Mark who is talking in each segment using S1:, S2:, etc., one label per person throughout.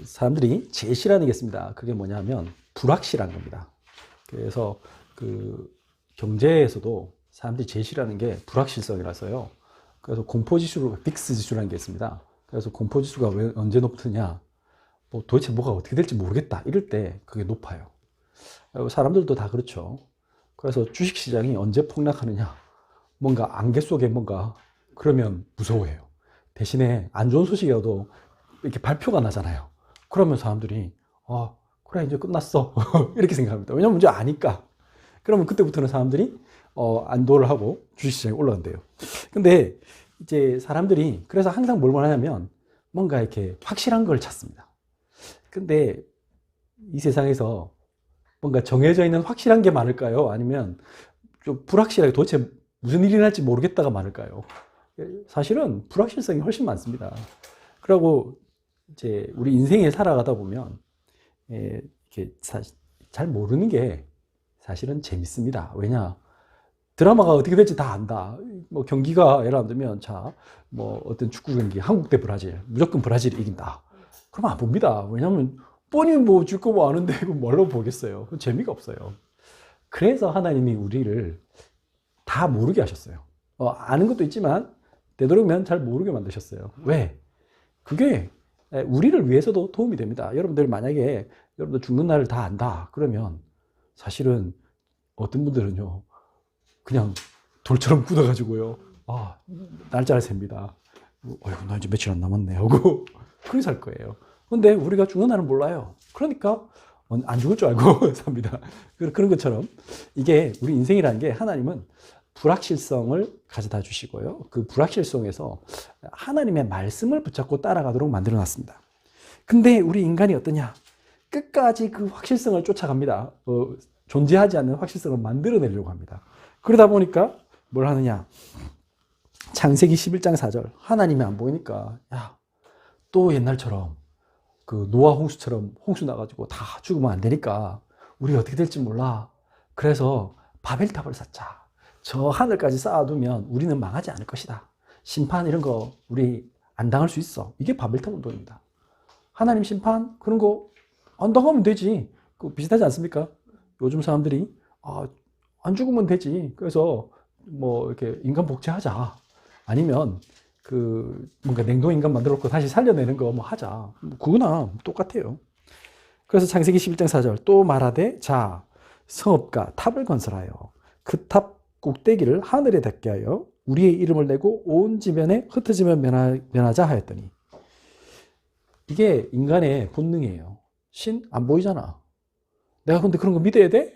S1: 사람들이 제일 싫어하는 게 있습니다. 그게 뭐냐면 불확실한 겁니다. 그래서 그 경제에서도 사람들이 제일 싫어하는 게 불확실성이라서요. 그래서 공포지수, 빅스 지수라는 게 있습니다. 그래서 공포지수가 왜 언제 높으냐? 뭐 도대체 뭐가 어떻게 될지 모르겠다. 이럴 때 그게 높아요. 사람들도 다 그렇죠. 그래서 주식시장이 언제 폭락하느냐? 뭔가 안개 속에 뭔가 그러면 무서워해요. 대신에 안 좋은 소식이어도 이렇게 발표가 나잖아요. 그러면 사람들이 그래 이제 끝났어 이렇게 생각합니다. 왜냐면 이제 아니까. 그러면 그때부터는 사람들이 안도를 하고 주식시장이 올라간대요. 근데 이제 사람들이 그래서 항상 뭘 원하냐면 뭔가 이렇게 확실한 걸 찾습니다. 근데 이 세상에서 뭔가 정해져 있는 확실한 게 많을까요? 아니면 좀 불확실하게 도대체 무슨 일이 날지 모르겠다가 많을까요? 사실은 불확실성이 훨씬 많습니다. 그리고 이제 우리 인생에 살아가다 보면 이렇게 잘 모르는 게 사실은 재밌습니다. 왜냐? 드라마가 어떻게 될지 다 안다. 뭐 경기가 예를 들면 뭐 어떤 축구 경기 한국 대 브라질 무조건 브라질이 이긴다. 그러면 안 봅니다. 왜냐면 뻔히 뭐 줄 거 뭐 아는데 이거 뭘로 보겠어요. 재미가 없어요. 그래서 하나님이 우리를 다 모르게 하셨어요. 아는 것도 있지만 되도록이면 잘 모르게 만드셨어요. 왜? 그게 우리를 위해서도 도움이 됩니다. 여러분들 만약에 여러분들 죽는 날을 다 안다 그러면 사실은 어떤 분들은요 그냥 돌처럼 굳어가지고요 날짜를 셉니다. 나 이제 며칠 안 남았네 하고 그렇게 살 거예요. 근데 우리가 죽는 날은 몰라요. 그러니까 안 죽을 줄 알고 삽니다. 그런 것처럼 이게 우리 인생이라는 게 하나님은 불확실성을 가져다 주시고요. 그 불확실성에서 하나님의 말씀을 붙잡고 따라가도록 만들어 놨습니다. 근데 우리 인간이 어떠냐? 끝까지 그 확실성을 쫓아갑니다. 존재하지 않는 확실성을 만들어내려고 합니다. 그러다 보니까 뭘 하느냐? 창세기 11장 4절. 하나님이 안 보이니까 또 옛날처럼 그 노아 홍수처럼 홍수 나가지고 다 죽으면 안 되니까 우리 어떻게 될지 몰라. 그래서 바벨탑을 쌓자. 저 하늘까지 쌓아두면 우리는 망하지 않을 것이다. 심판 이런 거 우리 안 당할 수 있어. 이게 바벨탑 운동입니다. 하나님 심판 그런 거 안 당하면 되지. 비슷하지 않습니까? 요즘 사람들이 안 죽으면 되지. 그래서 뭐 이렇게 인간 복제하자. 아니면 뭔가 냉동 인간 만들어 놓고 다시 살려내는 거 뭐 하자. 그거나 똑같아요. 그래서 창세기 11장 4절 또 말하되 자 성읍과 탑을 건설하여 그 탑 꼭대기를 하늘에 닿게 하여 우리의 이름을 내고 온 지면에 흩어지면 면하자 하였더니 이게 인간의 본능이에요. 신 안 보이잖아. 내가 근데 그런 거 믿어야 돼?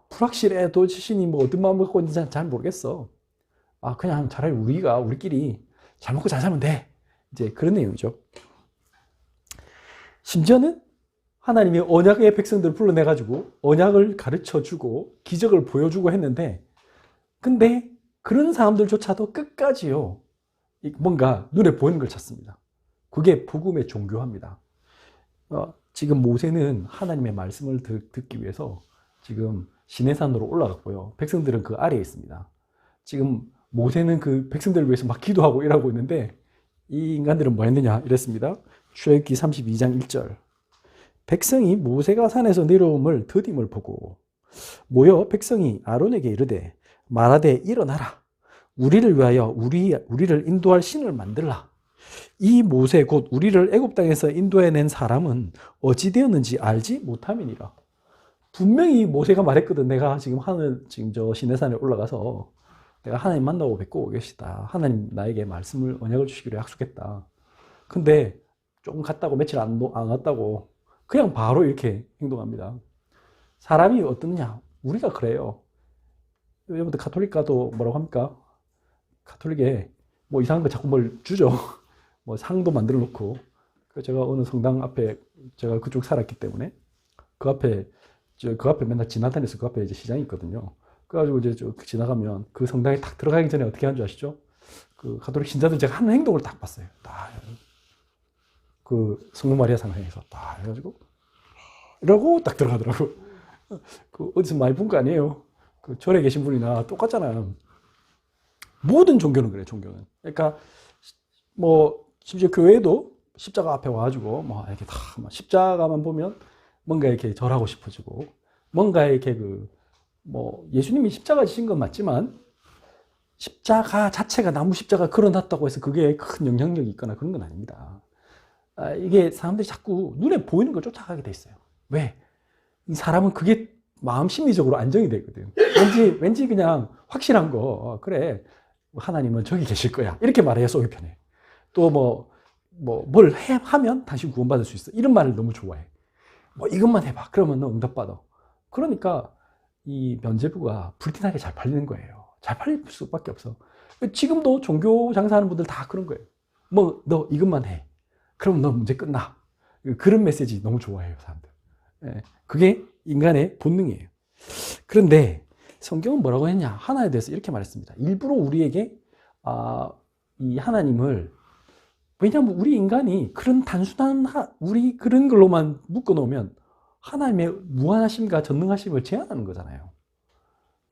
S1: 불확실해. 도대체 신이 뭐 어떤 마음을 갖고 있는지 잘 모르겠어. 그냥 차라리 우리끼리 잘 먹고 잘 살면 돼. 이제 그런 내용이죠. 심지어는 하나님이 언약의 백성들을 불러내가지고 언약을 가르쳐주고 기적을 보여주고 했는데 근데 그런 사람들조차도 끝까지요. 뭔가 눈에 보이는 걸 찾습니다. 그게 복음의 종교화입니다. 지금 모세는 하나님의 말씀을 듣기 위해서 지금 시내산으로 올라갔고요. 백성들은 그 아래에 있습니다. 지금 모세는 그 백성들을 위해서 막 기도하고 일하고 있는데 이 인간들은 뭐 했느냐 이랬습니다. 출애굽기 32장 1절 백성이 모세가 산에서 내려옴을 더딤을 보고 모여 백성이 아론에게 이르되 말하되 일어나라 우리를 위하여 우리를 인도할 신을 만들라 이 모세 곧 우리를 애굽 땅에서 인도해낸 사람은 어찌 되었는지 알지 못함이니라. 분명히 모세가 말했거든. 내가 지금 지금 저 시내산에 올라가서 내가 하나님 만나고 뵙고 오겠다. 하나님 나에게 말씀을 언약을 주시기로 약속했다. 근데 조금 갔다고 며칠 안 갔다고 그냥 바로 이렇게 행동합니다. 사람이 어떠냐? 우리가 그래요. 여러분들 가톨릭 가도 뭐라고 합니까? 가톨릭에 뭐 이상한 거 자꾸 뭘 주죠. 뭐 상도 만들어 놓고. 제가 어느 성당 앞에 제가 그쪽 살았기 때문에 그 앞에 맨날 지나다니면서 그 앞에 이제 시장이 있거든요. 그래가지고 이제 지나가면 그 성당에 딱 들어가기 전에 어떻게 하는 줄 아시죠? 그 가톨릭 신자들 제가 하는 행동을 딱 봤어요. 그 성모 마리아 상상에서 딱 해가지고 이러고 딱 들어가더라고. 어디서 많이 본 거 아니에요? 그 절에 계신 분이나 똑같잖아요. 모든 종교는 그래, 종교는. 그러니까 뭐 심지어 교회도 십자가 앞에 와가지고 뭐 이렇게 다 십자가만 보면 뭔가 이렇게 절하고 싶어지고, 뭔가 이렇게 뭐 예수님이 십자가 지신 건 맞지만 십자가 자체가 나무 십자가 걸어놨다고 해서 그게 큰 영향력이 있거나 그런 건 아닙니다. 이게 사람들이 자꾸 눈에 보이는 걸 쫓아가게 돼 있어요. 왜? 이 사람은 그게 마음 심리적으로 안정이 되거든. 왠지 그냥 확실한 거, 그래, 하나님은 저기 계실 거야, 이렇게 말해야 속이 편해. 또 뭘 하면 당신 구원받을 수 있어, 이런 말을 너무 좋아해. 뭐 이것만 해봐, 그러면 너 응답받아. 그러니까 이 면죄부가 불티나게 잘 팔리는 거예요. 잘 팔릴 수밖에 없어. 지금도 종교 장사하는 분들 다 그런 거예요. 뭐 너 이것만 해, 그럼 너 문제 끝나. 그런 메시지 너무 좋아해요, 사람들. 그게 인간의 본능이에요. 그런데 성경은 뭐라고 했냐? 하나에 대해서 이렇게 말했습니다. 일부러 우리에게 이 하나님을, 왜냐하면 우리 인간이 그런 단순한 우리 그런 걸로만 묶어놓으면 하나님의 무한하심과 전능하심을 제한하는 거잖아요.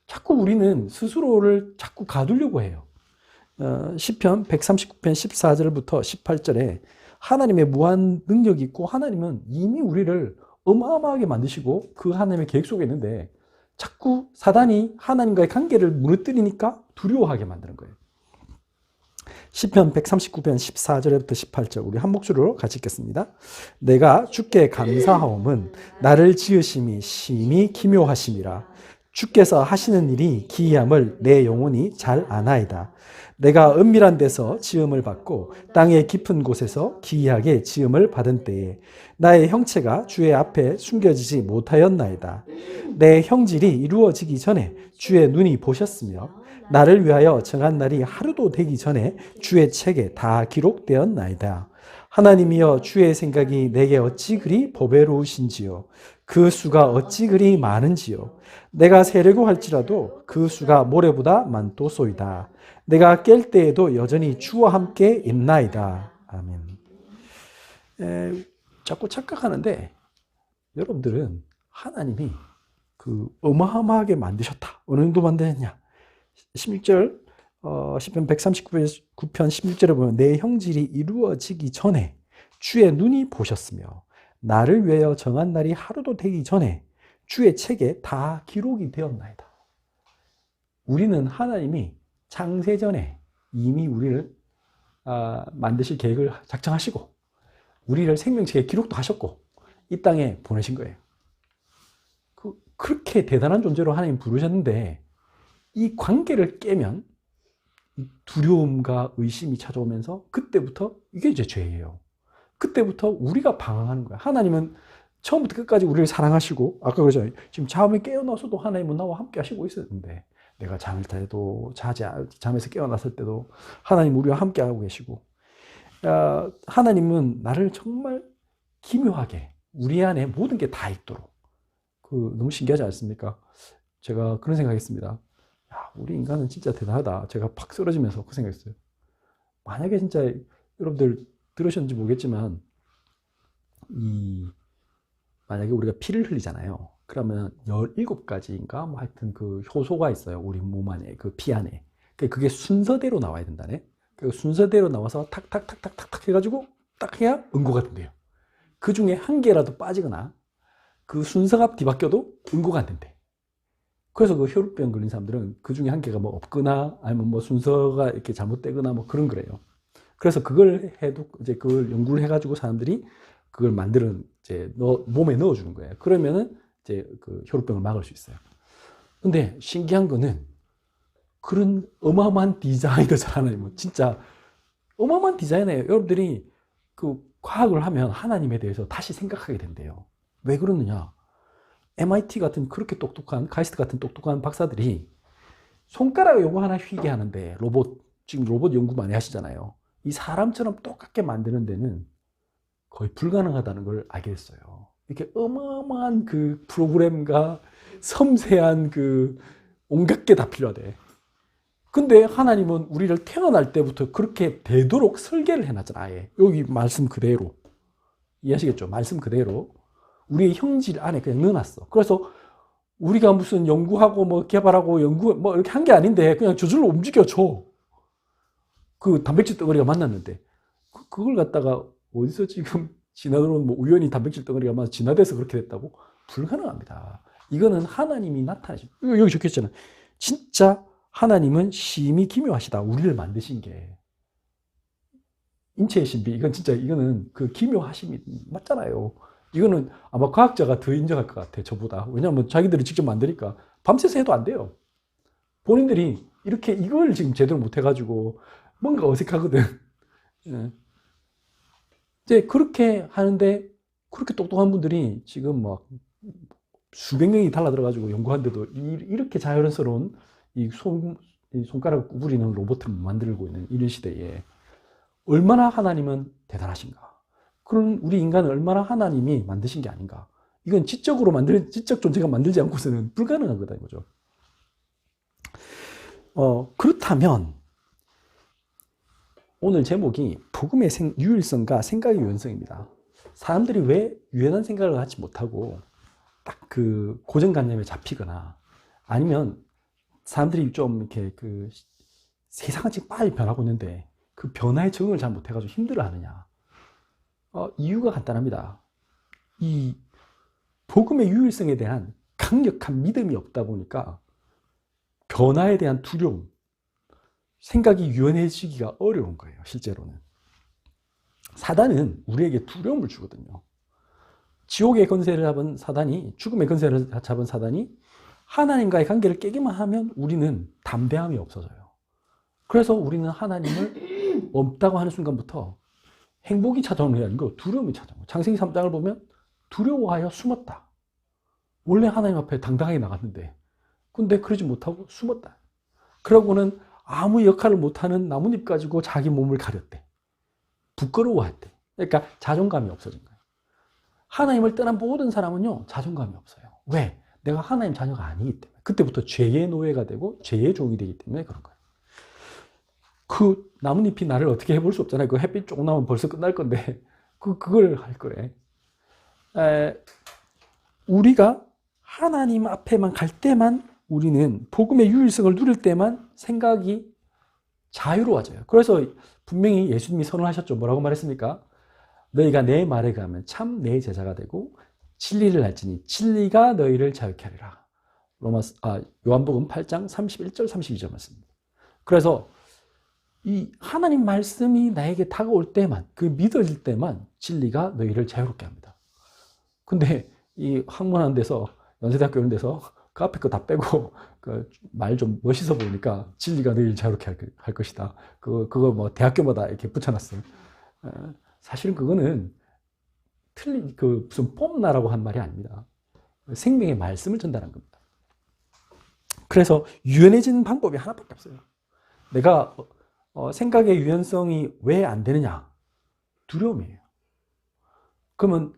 S1: 자꾸 우리는 스스로를 자꾸 가두려고 해요. 시편 139편 14절부터 18절에 하나님의 무한 능력이 있고, 하나님은 이미 우리를 어마어마하게 만드시고 그 하나님의 계획 속에 있는데 자꾸 사단이 하나님과의 관계를 무너뜨리니까 두려워하게 만드는 거예요. 시편 139편 14절부터 18절 우리 한 목소리로 같이 읽겠습니다. 내가 주께 감사하옴은 나를 지으심이 심히 기묘하심이라. 주께서 하시는 일이 기이함을 내 영혼이 잘 아나이다. 내가 은밀한 데서 지음을 받고 땅의 깊은 곳에서 기이하게 지음을 받은 때에 나의 형체가 주의 앞에 숨겨지지 못하였나이다. 내 형질이 이루어지기 전에 주의 눈이 보셨으며 나를 위하여 정한 날이 하루도 되기 전에 주의 책에 다 기록되었나이다. 하나님이여, 주의 생각이 내게 어찌 그리 보배로우신지요. 그 수가 어찌 그리 많은지요. 내가 세려고 할지라도 그 수가 모래보다 많도소이다. 내가 깰 때에도 여전히 주와 함께 있나이다. 아멘. 자꾸 착각하는데, 여러분들은 하나님이 어마어마하게 만드셨다. 어느 정도 만드셨냐? 16절, 시편 139편 16절에 보면 내 형질이 이루어지기 전에 주의 눈이 보셨으며 나를 위하여 정한 날이 하루도 되기 전에 주의 책에 다 기록이 되었나이다. 우리는 하나님이 창세전에 이미 우리를 만드실 계획을 작정하시고 우리를 생명책에 기록도 하셨고 이 땅에 보내신 거예요. 그렇게 대단한 존재로 하나님 부르셨는데 이 관계를 깨면 두려움과 의심이 찾아오면서 그때부터 이게 이제 죄예요. 그때부터 우리가 방황하는 거야. 하나님은 처음부터 끝까지 우리를 사랑하시고, 아까 그러잖아요. 지금 잠에 깨어나서도 하나님은 나와 함께 하시고 있었는데, 내가 잠을 자도 잠에서 깨어났을 때도 하나님 우리와 함께 하고 계시고, 하나님은 나를 정말 기묘하게 우리 안에 모든 게 다 있도록, 너무 신기하지 않습니까? 제가 그런 생각했습니다. 우리 인간은 진짜 대단하다. 제가 팍 쓰러지면서 그 생각했어요. 만약에 진짜 여러분들 들으셨는지 모르겠지만 만약에 우리가 피를 흘리잖아요. 그러면 17가지인가 뭐 하여튼 그 효소가 있어요. 우리 몸 안에, 그 피 안에. 그게 순서대로 나와야 된다네. 그 순서대로 나와서 탁탁탁탁탁탁 해가지고 딱 해야 응고가 된대요. 그 중에 한 개라도 빠지거나 그 순서가 뒤바뀌어도 응고가 안 된대. 그래서 그 혈우병 걸린 사람들은 그 중에 한 개가 뭐 없거나 아니면 뭐 순서가 이렇게 잘못되거나 뭐 그런 거래요. 그래서 그걸 해도 이제 그걸 연구를 해가지고 사람들이 그걸 만드는 이제 몸에 넣어주는 거예요. 그러면은 이제 그 혈우병을 막을 수 있어요. 근데 신기한 거는 그런 어마어마한 디자이너잖아요. 하나님은 진짜 어마어마한 디자이너예요. 여러분들이 그 과학을 하면 하나님에 대해서 다시 생각하게 된대요. 왜 그러느냐? MIT 같은 그렇게 똑똑한, 카이스트 같은 똑똑한 박사들이 손가락 요거 하나 휘게 하는데 지금 로봇 연구 많이 하시잖아요. 이 사람처럼 똑같게 만드는 데는 거의 불가능하다는 걸 알게 됐어요. 이렇게 어마어마한 그 프로그램과 섬세한 그 온갖 게 다 필요하대. 근데 하나님은 우리를 태어날 때부터 그렇게 되도록 설계를 해놨잖아. 아예 여기 말씀 그대로 이해하시겠죠? 말씀 그대로 우리의 형질 안에 그냥 넣어놨어. 그래서 우리가 무슨 연구하고 뭐 개발하고 뭐 이렇게 한 게 아닌데 그냥 저절로 움직여줘. 그 단백질 덩어리가 만났는데 그걸 갖다가 어디서 지금 진화론은 뭐 우연히 단백질 덩어리가 막 진화돼서 그렇게 됐다고? 불가능합니다. 이거는 하나님이 나타내신, 여기 적혀있잖아요. 진짜 하나님은 심히 기묘하시다. 우리를 만드신 게. 인체의 신비, 이건 진짜, 이거는 그 기묘하심이 맞잖아요. 이거는 아마 과학자가 더 인정할 것 같아, 저보다. 왜냐하면 자기들이 직접 만드니까 밤새서 해도 안 돼요. 본인들이 이렇게 이걸 지금 제대로 못해가지고 뭔가 어색하거든. 예. 이제 그렇게 하는데, 그렇게 똑똑한 분들이 지금 막 수백 명이 달라들어가지고 연구하는데도 이렇게 자연스러운 이 손가락을 구부리는 로봇을 만들고 있는 이런 시대에 얼마나 하나님은 대단하신가. 그런 우리 인간은 얼마나 하나님이 만드신 게 아닌가. 이건 지적 존재가 만들지 않고서는 불가능한 거다 이거죠. 그렇다면 오늘 제목이 복음의 유일성과 생각의 유연성입니다. 사람들이 왜 유연한 생각을 갖지 못하고 딱 그 고정관념에 잡히거나 아니면 사람들이 좀 이렇게 그 세상은 지금 빨리 변하고 있는데 그 변화에 적응을 잘 못해가지고 힘들어 하느냐. 이유가 간단합니다. 이 복음의 유일성에 대한 강력한 믿음이 없다 보니까 변화에 대한 두려움, 생각이 유연해지기가 어려운 거예요, 실제로는. 사단은 우리에게 두려움을 주거든요. 지옥의 권세를 잡은 사단이, 죽음의 권세를 잡은 사단이 하나님과의 관계를 깨기만 하면 우리는 담대함이 없어져요. 그래서 우리는 하나님을 없다고 하는 순간부터 행복이 찾아오는 게 아니고 두려움이 찾아오는 거예요. 창세기 3장을 보면 두려워하여 숨었다. 원래 하나님 앞에 당당하게 나갔는데 근데 그러지 못하고 숨었다. 그러고는 아무 역할을 못하는 나뭇잎 가지고 자기 몸을 가렸대. 부끄러워했대. 그러니까 자존감이 없어진 거예요. 하나님을 떠난 모든 사람은요, 자존감이 없어요. 왜? 내가 하나님 자녀가 아니기 때문에. 그때부터 죄의 노예가 되고 죄의 종이 되기 때문에 그런 거예요. 그 나뭇잎이 나를 어떻게 해볼 수 없잖아요. 그 햇빛 조금 나면 벌써 끝날 건데 그걸 할 거래. 우리가 하나님 앞에만 갈 때만 우리는 복음의 유일성을 누릴 때만 생각이 자유로워져요. 그래서 분명히 예수님이 선언하셨죠. 뭐라고 말했습니까? 너희가 내 말에 가면 참 내 제자가 되고 진리를 알지니 진리가 너희를 자유케 하리라. 요한복음 8장 31절 32절 말씀입니다. 그래서 이 하나님 말씀이 나에게 다가올 때만, 그 믿어질 때만 진리가 너희를 자유롭게 합니다. 근데 이 학문하는 데서, 연세대학교 이런 데서 그 앞에 거 다 빼고 그 말 좀 멋있어 보이니까 진리가 너희를 자유롭게 할 것이다. 그거 뭐 대학교마다 이렇게 붙여놨어요. 사실은 그거는 무슨 뽐나라고 한 말이 아닙니다. 생명의 말씀을 전달한 겁니다. 그래서 유연해지는 방법이 하나밖에 없어요. 내가 생각의 유연성이 왜 안 되느냐? 두려움이에요. 그러면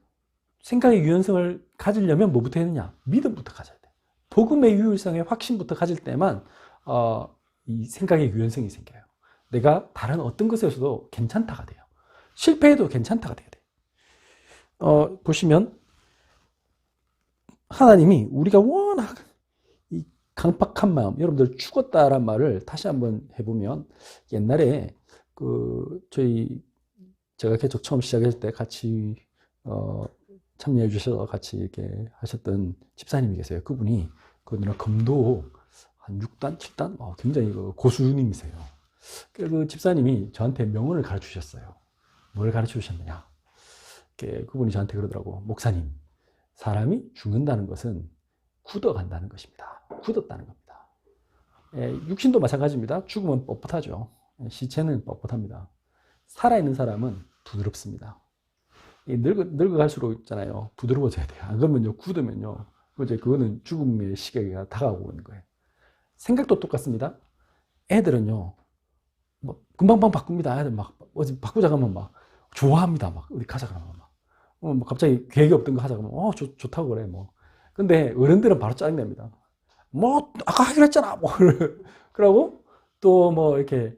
S1: 생각의 유연성을 가지려면 뭐부터 해야 되느냐? 믿음부터 가져야 돼. 복음의 유일성의 확신부터 가질 때만 이 생각의 유연성이 생겨요. 내가 다른 어떤 것에서도 괜찮다가 돼요. 실패해도 괜찮다가 돼야 돼. 보시면 하나님이 우리가 워낙 이 강팍한 마음, 여러분들 죽었다란 말을 다시 한번 해보면 옛날에 제가 개척 처음 시작했을 때 같이 참여해 주셔서 같이 이렇게 하셨던 집사님이 계세요. 그분이 검도 한 6단, 7단? 굉장히 고수님이세요. 그 집사님이 저한테 명언을 가르쳐 주셨어요. 뭘 가르쳐 주셨느냐? 그분이 저한테 그러더라고. 목사님, 사람이 죽는다는 것은 굳어간다는 것입니다. 굳었다는 겁니다. 육신도 마찬가지입니다. 죽으면 뻣뻣하죠. 시체는 뻣뻣합니다. 살아있는 사람은 부드럽습니다. 늙어갈수록 있잖아요. 부드러워져야 돼요. 안 그러면요, 굳으면요. 그거는 죽음의 시계가 다가오고 있는 거예요. 생각도 똑같습니다. 애들은요, 금방 바꿉니다. 애들 어디 바꾸자 하면 좋아합니다. 어디 가자 그러면 갑자기 계획이 없던 거 하자 그러면 좋다고 그래 근데 어른들은 바로 짜증냅니다. 아까 하기로 했잖아. 그러고 또 이렇게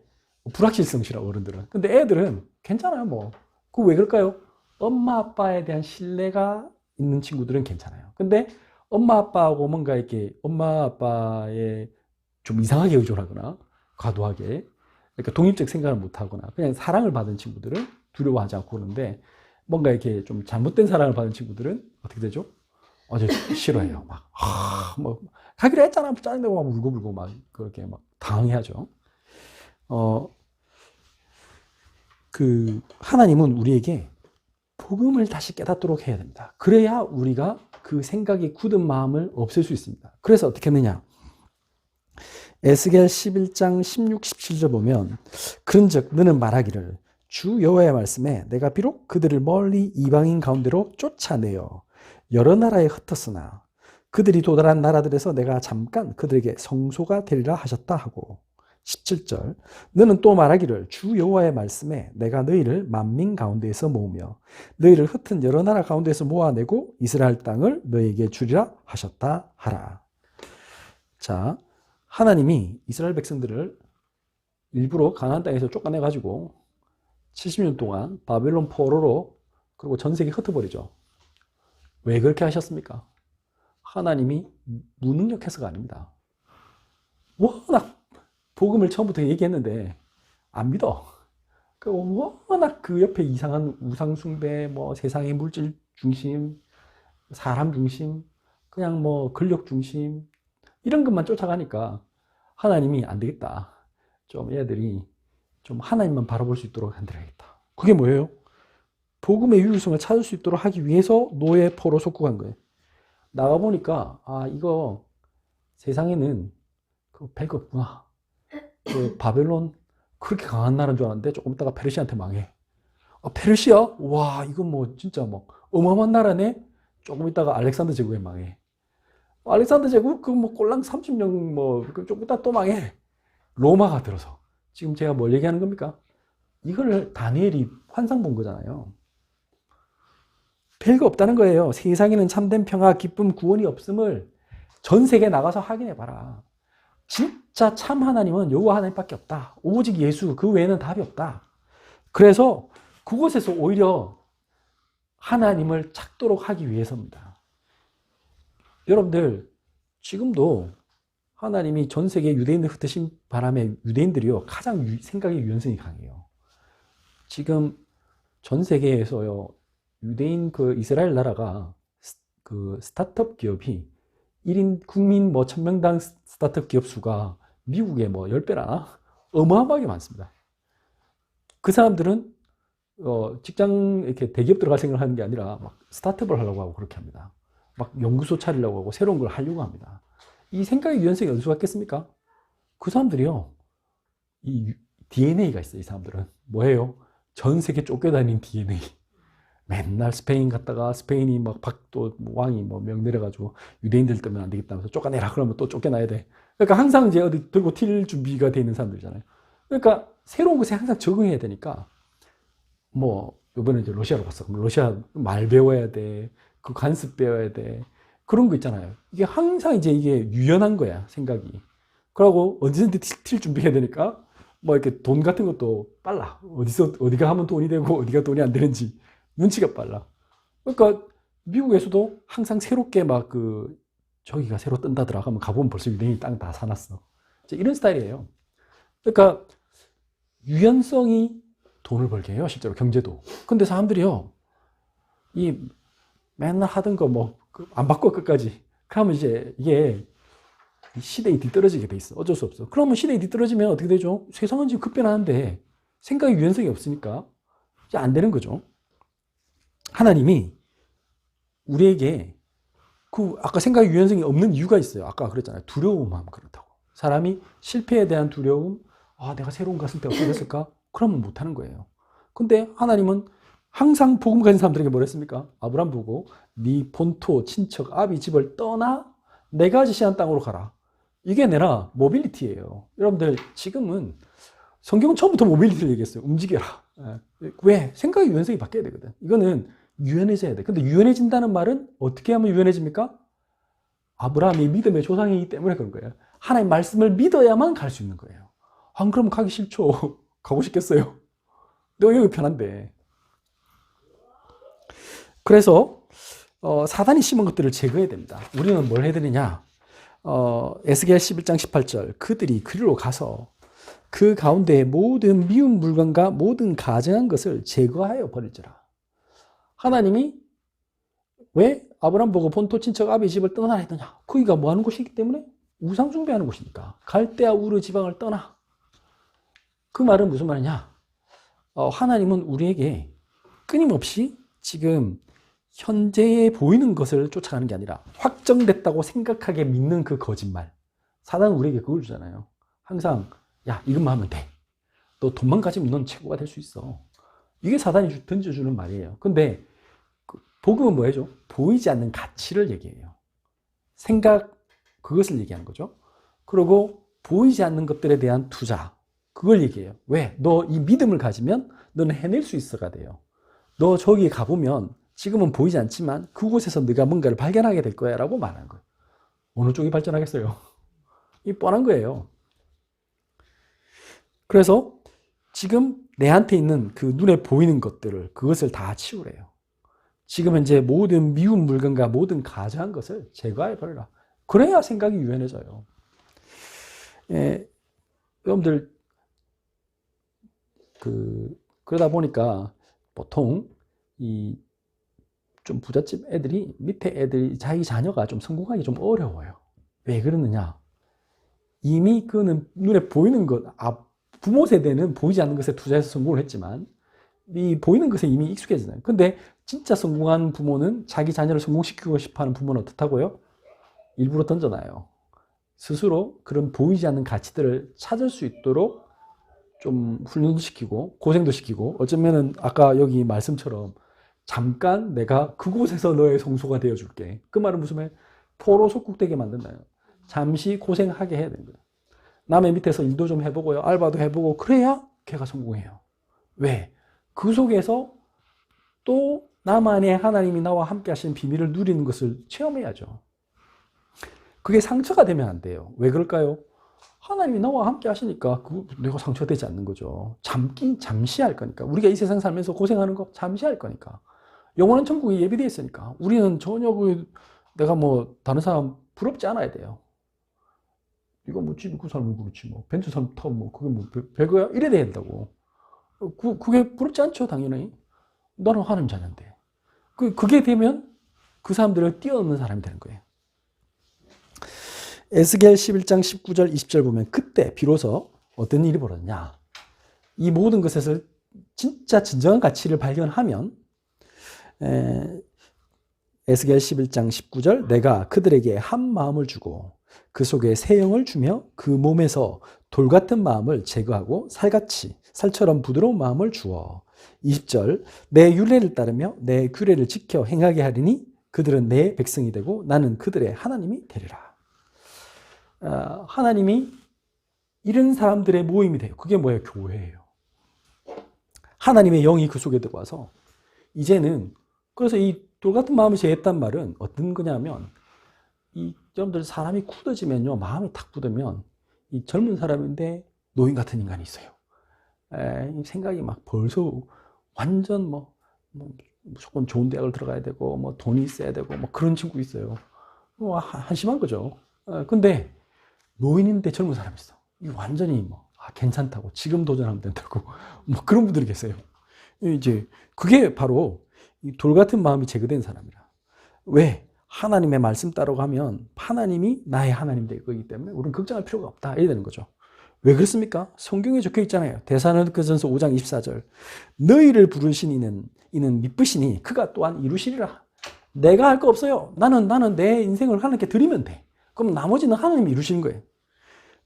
S1: 불확실성이라고 어른들은. 근데 애들은 괜찮아요. 그거 왜 그럴까요? 엄마 아빠에 대한 신뢰가 있는 친구들은 괜찮아요. 근데 엄마 아빠하고 뭔가 이렇게 엄마 아빠에 좀 이상하게 의존하거나 과도하게, 그러니까 독립적 생각을 못 하거나 그냥 사랑을 받은 친구들은 두려워하지 않고 그러는데 뭔가 이렇게 좀 잘못된 사랑을 받은 친구들은 어떻게 되죠? 어제 싫어해요. 막, 뭐, 가기로 했잖아. 짜증내고 막 울고불고 막 그렇게 막 당황해하죠. 하나님은 우리에게 복음을 다시 깨닫도록 해야 됩니다. 그래야 우리가 그 생각이 굳은 마음을 없앨 수 있습니다. 그래서 어떻게 했느냐? 에스겔 11장 16, 17절 보면 그런즉 너는 말하기를 주 여호와의 말씀에 내가 비록 그들을 멀리 이방인 가운데로 쫓아내어 여러 나라에 흩었으나 그들이 도달한 나라들에서 내가 잠깐 그들에게 성소가 되리라 하셨다 하고 17절 너는 또 말하기를 주 여호와의 말씀에 내가 너희를 만민 가운데에서 모으며 너희를 흩은 여러 나라 가운데에서 모아내고 이스라엘 땅을 너희에게 주리라 하셨다 하라. 자, 하나님이 이스라엘 백성들을 일부러 가나안 땅에서 쫓아내가지고 70년 동안 바벨론 포로로 그리고 전 세계 흩어버리죠. 왜 그렇게 하셨습니까? 하나님이 무능력해서가 아닙니다. 워낙 복음을 처음부터 얘기했는데 안 믿어. 워낙 그 옆에 이상한 우상숭배, 뭐 세상의 물질 중심, 사람 중심, 그냥 뭐 근력 중심 이런 것만 쫓아가니까 하나님이 안 되겠다. 좀 얘들이 좀 하나님만 바라볼 수 있도록 만들어야겠다. 그게 뭐예요? 복음의 유일성을 찾을 수 있도록 하기 위해서 노예 포로 속국한 거예요. 나가보니까 이거 세상에는 그 배가 없구나. 그 바벨론 그렇게 강한 나라인 줄 알았는데 조금 있다가 페르시아한테 망해. 페르시아? 와 이건 뭐 진짜 뭐 어마어마한 나라네. 조금 있다가 알렉산더 제국에 망해. 알렉산더 제국 그 뭐 꼴랑 30년 뭐 조금 있다 또 망해. 로마가 들어서. 지금 제가 뭘 얘기하는 겁니까? 이걸 다니엘이 환상 본 거잖아요. 별거 없다는 거예요. 세상에는 참된 평화, 기쁨, 구원이 없음을 전 세계에 나가서 확인해 봐라. 진짜 참 하나님은 여호와 하나님밖에 없다. 오직 예수 그 외에는 답이 없다. 그래서 그곳에서 오히려 하나님을 찾도록 하기 위해서입니다. 여러분들 지금도 하나님이 전 세계 유대인들 흩으신 바람에 유대인들이요 가장 생각의 유연성이 강해요. 지금 전 세계에서요 유대인 그 이스라엘 나라가 그 스타트업 기업이 1인 국민 뭐 1000명당 스타트업 기업 수가 미국의 뭐 10배나 어마어마하게 많습니다. 그 사람들은 직장 이렇게 대기업 들어갈 생각을 하는 게 아니라 막 스타트업을 하려고 하고 그렇게 합니다. 막 연구소 차리려고 하고 새로운 걸 하려고 합니다. 이 생각의 유연성이 어디서 왔겠습니까? 그 사람들이요 이 DNA가 있어요. 이 사람들은 뭐예요? 전 세계 쫓겨다니는 DNA. 맨날 스페인 갔다가 스페인이 막 또 왕이 뭐 명 내려가지고 유대인들 때문에 안 되겠다면서 쫓아내라 그러면 또 쫓겨나야 돼. 그러니까 항상 이제 어디 들고 튈 준비가 돼 있는 사람들이잖아요. 그러니까 새로운 것에 항상 적응해야 되니까 뭐 이번에 이제 러시아로 갔어. 그럼 러시아 말 배워야 돼. 그 관습 배워야 돼. 그런 거 있잖아요. 이게 항상 이제 이게 유연한 거야 생각이. 그러고 언제든지 튈 준비해야 되니까 뭐 이렇게 돈 같은 것도 빨라. 어디가 하면 돈이 되고 어디가 돈이 안 되는지 눈치가 빨라. 그러니까 미국에서도 항상 새롭게 막 저기가 새로 뜬다더라 하면 가보면 벌써 유대인이 땅 다 사놨어. 이런 스타일이에요. 그러니까 유연성이 돈을 벌게 해요. 실제로 경제도. 근데 사람들이요 이 맨날 하던 거 뭐 안 바꿔 끝까지. 그러면 이제 이게 시대에 뒤떨어지게 돼 있어. 어쩔 수 없어. 그러면 시대에 뒤떨어지면 어떻게 되죠? 세상은 지금 급변하는데 생각의 유연성이 없으니까 이제 안 되는 거죠. 하나님이 우리에게 아까 생각의 유연성이 없는 이유가 있어요. 아까 그랬잖아요. 두려움만 그렇다고. 사람이 실패에 대한 두려움, 내가 새로운 거 했을 때 어떻게 됐을까? 그러면 못하는 거예요. 근데 하나님은 항상 복음 가진 사람들에게 뭘 했습니까? 아브람 보고 네 본토, 친척, 아비 집을 떠나 내가 지시한 땅으로 가라. 이게 내라 모빌리티예요. 여러분들 지금은 성경은 처음부터 모빌리티를 얘기했어요. 움직여라. 왜? 생각의 유연성이 바뀌어야 되거든. 이거는 유연해져야 돼. 근데 유연해진다는 말은 어떻게 하면 유연해집니까? 아브라함이 믿음의 조상이기 때문에 그런 거예요. 하나님 말씀을 믿어야만 갈 수 있는 거예요. 안 그러면 가기 싫죠. 가고 싶겠어요. 내가 여기 편한데. 그래서 사단이 심은 것들을 제거해야 됩니다. 우리는 뭘 해야 되느냐? 에스겔 11장 18절 그들이 그리로 가서 그 가운데 모든 미운 물건과 모든 가증한 것을 제거하여 버릴지라. 하나님이 왜 아브람 보고 본토 친척 아비 집을 떠나라 했느냐? 거기가 뭐 하는 곳이기 때문에? 우상 숭배하는 곳이니까. 갈대아 우르 지방을 떠나. 그 말은 무슨 말이냐? 하나님은 우리에게 끊임없이 지금 현재에 보이는 것을 쫓아가는 게 아니라 확정됐다고 생각하게 믿는 그 거짓말. 사단은 우리에게 그걸 주잖아요. 항상 야, 이것만 하면 돼. 너 돈만 가지면 넌 최고가 될 수 있어. 이게 사단이 던져주는 말이에요. 근데 복음은 뭐 해줘? 보이지 않는 가치를 얘기해요. 생각, 그것을 얘기하는 거죠. 그리고 보이지 않는 것들에 대한 투자, 그걸 얘기해요. 왜? 너 이 믿음을 가지면 너는 해낼 수 있어가 돼요. 너 저기 가보면 지금은 보이지 않지만 그곳에서 네가 뭔가를 발견하게 될 거야 라고 말하는 거예요. 어느 쪽이 발전하겠어요? 이 뻔한 거예요. 그래서 지금 내한테 있는 그 눈에 보이는 것들을, 그것을 다 치우래요. 지금 현재 모든 미운 물건과 모든 가증한 것을 제거해 버려라. 그래야 생각이 유연해져요. 여러분들 그러다 보니까 보통 이 좀 부잣집 애들이, 밑에 애들이 자기 자녀가 좀 성공하기 좀 어려워요. 왜 그러느냐? 이미 그는 눈에 보이는 것, 부모 세대는 보이지 않는 것에 투자해서 성공을 했지만 이 보이는 것에 이미 익숙해지잖아요. 근데 진짜 성공한 부모는 자기 자녀를 성공시키고 싶어하는 부모는 어떻다고요? 일부러 던져놔요. 스스로 그런 보이지 않는 가치들을 찾을 수 있도록 좀 훈련도 시키고 고생도 시키고, 어쩌면은 아까 여기 말씀처럼 잠깐 내가 그곳에서 너의 성소가 되어줄게. 그 말은 무슨 말? 포로 속국되게 만든다요. 잠시 고생하게 해야 되는 거예요. 남의 밑에서 일도 좀 해보고요. 알바도 해보고, 그래야 걔가 성공해요. 왜? 그 속에서 또 나만의 하나님이 나와 함께 하시는 비밀을 누리는 것을 체험해야죠. 그게 상처가 되면 안 돼요. 왜 그럴까요? 하나님이 나와 함께 하시니까 내가 상처되지 않는 거죠. 잠시 할 거니까. 우리가 이 세상 살면서 고생하는 거 잠시 할 거니까. 영원한 천국이 예비되어 있으니까. 우리는 전혀 내가 뭐 다른 사람 부럽지 않아야 돼요. 이거 뭐 집 있고 살면 그렇지 뭐. 벤츠 타고 뭐 그게 뭐 별거야? 이래야 된다고. 그게 부럽지 않죠, 당연히. 나는 하나님 자녀인데. 그게 되면 그 사람들을 뛰어넘는 사람이 되는 거예요. 에스겔 11장 19절 20절 보면 그때 비로소 어떤 일이 벌어졌냐. 이 모든 것에서 진짜 진정한 가치를 발견하면 에스겔 11장 19절 내가 그들에게 한 마음을 주고 그 속에 새 영을 주며 그 몸에서 돌 같은 마음을 제거하고 살처럼 부드러운 마음을 주어 20절 내 율례를 따르며 내 규례를 지켜 행하게 하리니 그들은 내 백성이 되고 나는 그들의 하나님이 되리라. 하나님이 이런 사람들의 모임이 돼요. 그게 뭐예요? 교회예요. 하나님의 영이 그 속에 들어와서 이제는, 그래서 이 돌같은 마음을 제했단 말은 어떤 거냐면, 이 여러분들 사람이 굳어지면요, 마음이 탁 굳으면 이 젊은 사람인데 노인 같은 인간이 있어요. 생각이 막 벌써 완전 무조건 좋은 대학을 들어가야 되고 뭐 돈이 있어야 되고 뭐 그런 친구 있어요. 한심한 거죠. 근데 노인인데 젊은 사람이 있어. 이 완전히 괜찮다고, 지금 도전하면 된다고 뭐 그런 분들이 계세요. 이제 그게 바로 이 돌 같은 마음이 제거된 사람이라. 왜? 하나님의 말씀 따라가면 하나님이 나의 하나님 될 거기 때문에 우리는 걱정할 필요가 없다, 이래 되는 거죠. 왜 그렇습니까? 성경에 적혀 있잖아요. 데살로니가전서 5장 24절 너희를 부르신 이는 미쁘시니 그가 또한 이루시리라. 내가 할 거 없어요. 나는 내 인생을 하나님께 드리면 돼. 그럼 나머지는 하나님이 이루시는 거예요.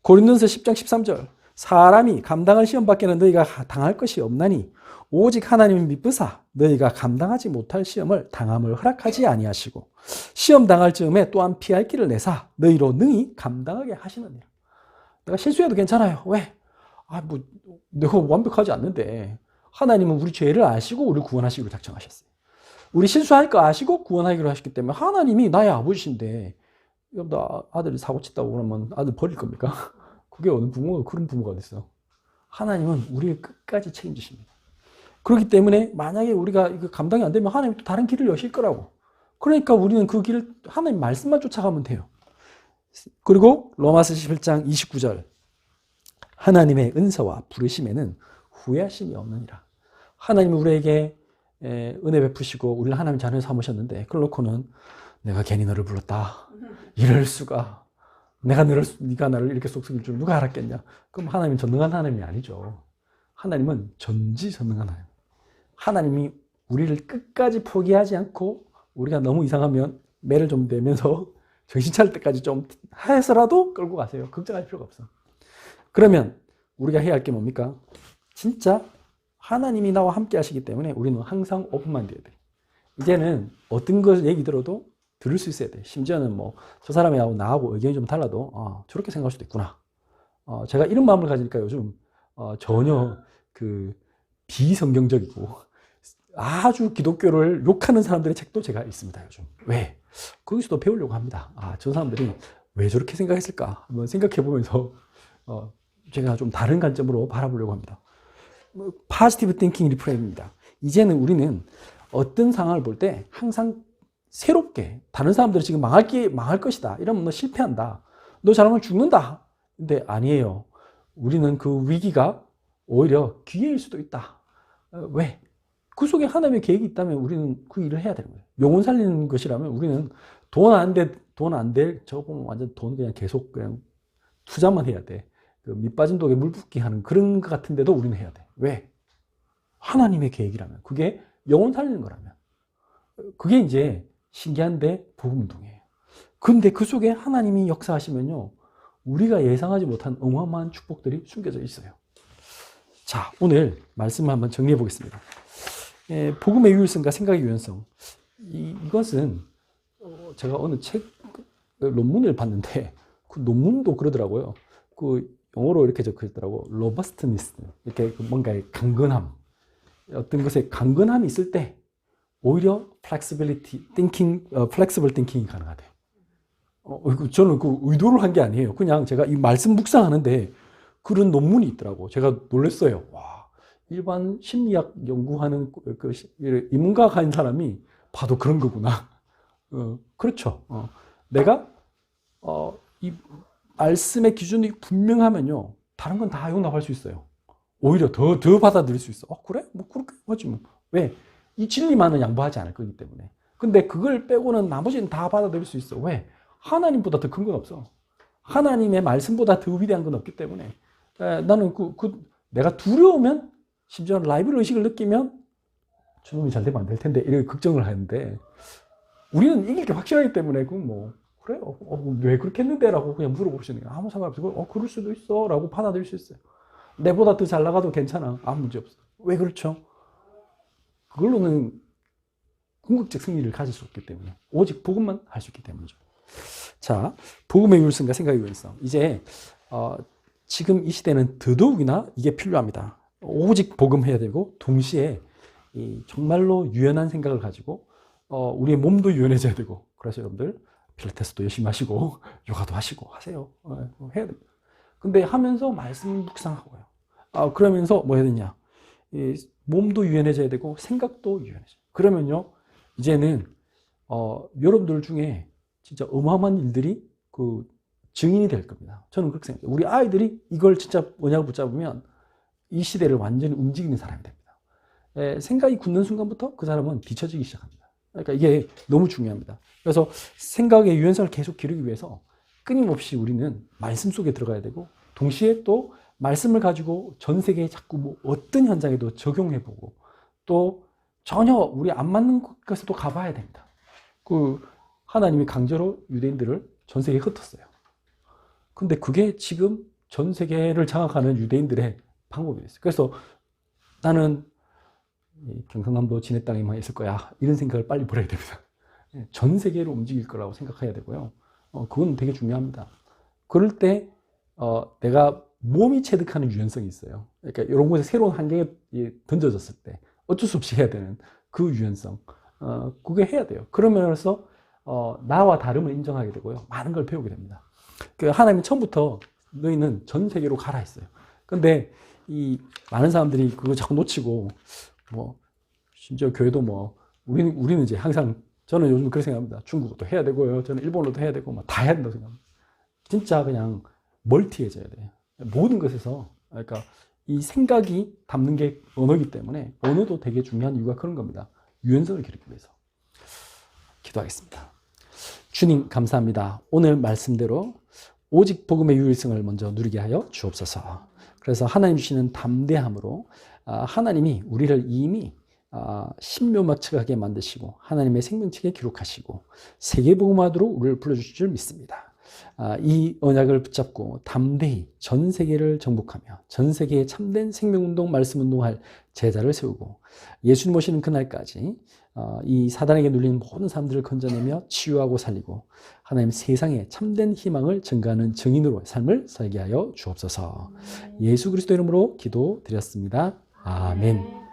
S1: 고린도전서 10장 13절 사람이 감당할 시험 밖에는 너희가 당할 것이 없나니 오직 하나님이 미쁘사 너희가 감당하지 못할 시험을 당함을 허락하지 아니하시고 시험 당할 즈음에 또한 피할 길을 내사 너희로 능히 감당하게 하시느니라. 내가 실수해도 괜찮아요. 왜? 내가 완벽하지 않는데 하나님은 우리 죄를 아시고 우리를 구원하시기로 작정하셨어요. 우리 실수할 거 아시고 구원하기로 하셨기 때문에 하나님이 나의 아버지신데, 여러분들 아들이 사고 쳤다고 그러면 아들 버릴 겁니까? 그게 어느 부모가 그런 부모가 됐어. 하나님은 우리를 끝까지 책임지십니다. 그렇기 때문에 만약에 우리가 이거 감당이 안 되면 하나님이 또 다른 길을 여실 거라고. 그러니까 우리는 그 길을 하나님 말씀만 쫓아가면 돼요. 그리고 로마서 11장 29절 하나님의 은사와 부르심에는 후회하심이 없느니라. 하나님이 우리에게 은혜 베푸시고 우리를 하나님 자녀 삼으셨는데 그걸 놓고는 내가 괜히 너를 불렀다. 이럴 수가. 네가 나를 이렇게 속삭일 줄 누가 알았겠냐. 그럼 하나님은 전능한 하나님이 아니죠. 하나님은 전지전능한 하나님. 하나님이 우리를 끝까지 포기하지 않고 우리가 너무 이상하면 매를 좀 대면서 정신 차릴 때까지 좀 해서라도 끌고 가세요. 걱정할 필요가 없어. 그러면 우리가 해야 할 게 뭡니까? 진짜 하나님이 나와 함께 하시기 때문에 우리는 항상 오픈만 돼야 돼. 이제는 어떤 걸 얘기 들어도 들을 수 있어야 돼. 심지어는 뭐 저 사람하고 나하고 의견이 좀 달라도 저렇게 생각할 수도 있구나. 제가 이런 마음을 가지니까 요즘 전혀 그 비성경적이고 아주 기독교를 욕하는 사람들의 책도 제가 읽습니다. 요즘. 왜? 거기서도 배우려고 합니다. 저 사람들이 왜 저렇게 생각했을까? 한번 생각해 보면서 제가 좀 다른 관점으로 바라보려고 합니다. 포지티브 띵킹 리프레임입니다. 이제는 우리는 어떤 상황을 볼 때 항상 새롭게 다른 사람들이 지금 망할 것이다. 이러면 너 실패한다. 너 잘하면 죽는다. 근데 아니에요. 우리는 그 위기가 오히려 기회일 수도 있다. 왜? 그 속에 하나님의 계획이 있다면 우리는 그 일을 해야 되는 거예요. 영혼 살리는 것이라면 우리는 돈 안 될, 저거 보면 완전 돈 그냥 계속 그냥 투자만 해야 돼. 그 밑빠진 독에 물 붓기 하는 그런 것 같은데도 우리는 해야 돼. 왜? 하나님의 계획이라면. 그게 영혼 살리는 거라면. 그게 이제 신기한데 복음운동이에요. 근데 그 속에 하나님이 역사하시면요. 우리가 예상하지 못한 어마어마한 축복들이 숨겨져 있어요. 자, 오늘 말씀을 한번 정리해 보겠습니다. 복음의 유일성과 생각의 유연성. 이것은 제가 어느 책 논문을 봤는데 그 논문도 그러더라고요. 그 영어로 이렇게 적혀 있더라고. 로버스트니스. 이렇게 뭔가의 강건함. 어떤 것에 강건함이 있을 때 오히려 flexible thinking이 가능하대. 저는 그 의도를 한 게 아니에요. 그냥 제가 이 말씀 묵상하는데 그런 논문이 있더라고. 제가 놀랐어요. 와, 일반 심리학 연구하는 그 인문과학한 사람이 봐도 그런 거구나. 그렇죠. 내가 이 말씀의 기준이 분명하면요, 다른 건 다 용납할 수 있어요. 오히려 더 받아들일 수 있어. 그래? 뭐 그렇게 하지 뭐. 왜? 이 진리만은 양보하지 않을 거기 때문에. 근데 그걸 빼고는 나머지는 다 받아들일 수 있어. 왜? 하나님보다 더 큰 건 없어. 하나님의 말씀보다 더 위대한 건 없기 때문에. 나는 내가 두려우면, 심지어 라이벌 의식을 느끼면 저놈이 잘 되면 안 될 텐데 이렇게 걱정을 하는데, 우리는 이길 게 확실하기 때문에 그래요. 왜 그렇게 했는데? 라고 그냥 물어보시는 거예요. 아무 상관없어. 그럴 수도 있어. 라고 받아들일 수 있어요. 내보다 더 잘 나가도 괜찮아. 아무 문제 없어. 왜 그렇죠? 그걸로는 궁극적 승리를 가질 수 없기 때문에. 오직 복음만 할 수 있기 때문이죠. 자, 복음의 유일성과 생각의 유연성. 이제 지금 이 시대는 더더욱이나 이게 필요합니다. 오직 복음해야 되고 동시에 정말로 유연한 생각을 가지고 우리의 몸도 유연해져야 되고. 그래서 여러분들 필라테스도 열심히 하시고 요가도 하시고 하세요. 해야 됩니다. 근데 하면서 말씀 묵상하고요. 그러면서 뭐 해야 되냐? 몸도 유연해져야 되고 생각도 유연해져요. 그러면요, 이제는 여러분들 중에 진짜 어마어마한 일들이 증인이 될 겁니다. 저는 그렇게 생각해요. 우리 아이들이 이걸 진짜 뭐냐고 붙잡으면 이 시대를 완전히 움직이는 사람이 됩니다. 생각이 굳는 순간부터 그 사람은 뒤처지기 시작합니다. 그러니까 이게 너무 중요합니다. 그래서 생각의 유연성을 계속 기르기 위해서 끊임없이 우리는 말씀 속에 들어가야 되고, 동시에 또 말씀을 가지고 전 세계에 자꾸 뭐 어떤 현장에도 적용해보고, 또 전혀 우리 안 맞는 곳에도 가봐야 됩니다. 하나님이 강제로 유대인들을 전 세계에 흩었어요. 근데 그게 지금 전 세계를 장악하는 유대인들의 방법이 됐어요. 그래서 나는 경상남도 진해 땅에만 있을 거야. 이런 생각을 빨리 버려야 됩니다. 전 세계로 움직일 거라고 생각해야 되고요. 그건 되게 중요합니다. 그럴 때 내가 몸이 체득하는 유연성이 있어요. 그러니까 이런 곳에 새로운 환경에 던져졌을 때 어쩔 수 없이 해야 되는 그 유연성. 그게 해야 돼요. 그러면서 나와 다름을 인정하게 되고요. 많은 걸 배우게 됩니다. 하나님이 처음부터 너희는 전 세계로 가라 했어요. 근데 많은 사람들이 그거 자꾸 놓치고, 심지어 교회도 우리는 이제 항상, 저는 요즘 그렇게 생각합니다. 중국어도 해야 되고요. 저는 일본어도 해야 되고, 다 해야 된다고 생각합니다. 진짜 그냥 멀티해져야 돼요. 모든 것에서 그러니까 이 생각이 담는 게 언어이기 때문에 언어도 되게 중요한 이유가 그런 겁니다. 유연성을 기르기 위해서. 기도하겠습니다. 주님 감사합니다. 오늘 말씀대로 오직 복음의 유일성을 먼저 누리게 하여 주옵소서. 그래서 하나님 주시는 담대함으로 하나님이 우리를 이미 신묘막측하게 만드시고 하나님의 생명책에 기록하시고 세계복음화도로 우리를 불러주실 줄 믿습니다. 이 언약을 붙잡고 담대히 전 세계를 정복하며 전 세계에 참된 생명운동, 말씀운동할 제자를 세우고 예수님 오시는 그날까지 이 사단에게 눌리는 모든 사람들을 건져내며 치유하고 살리고 하나님 세상에 참된 희망을 증가하는 증인으로 삶을 살게 하여 주옵소서. 예수 그리스도 이름으로 기도드렸습니다. 아멘.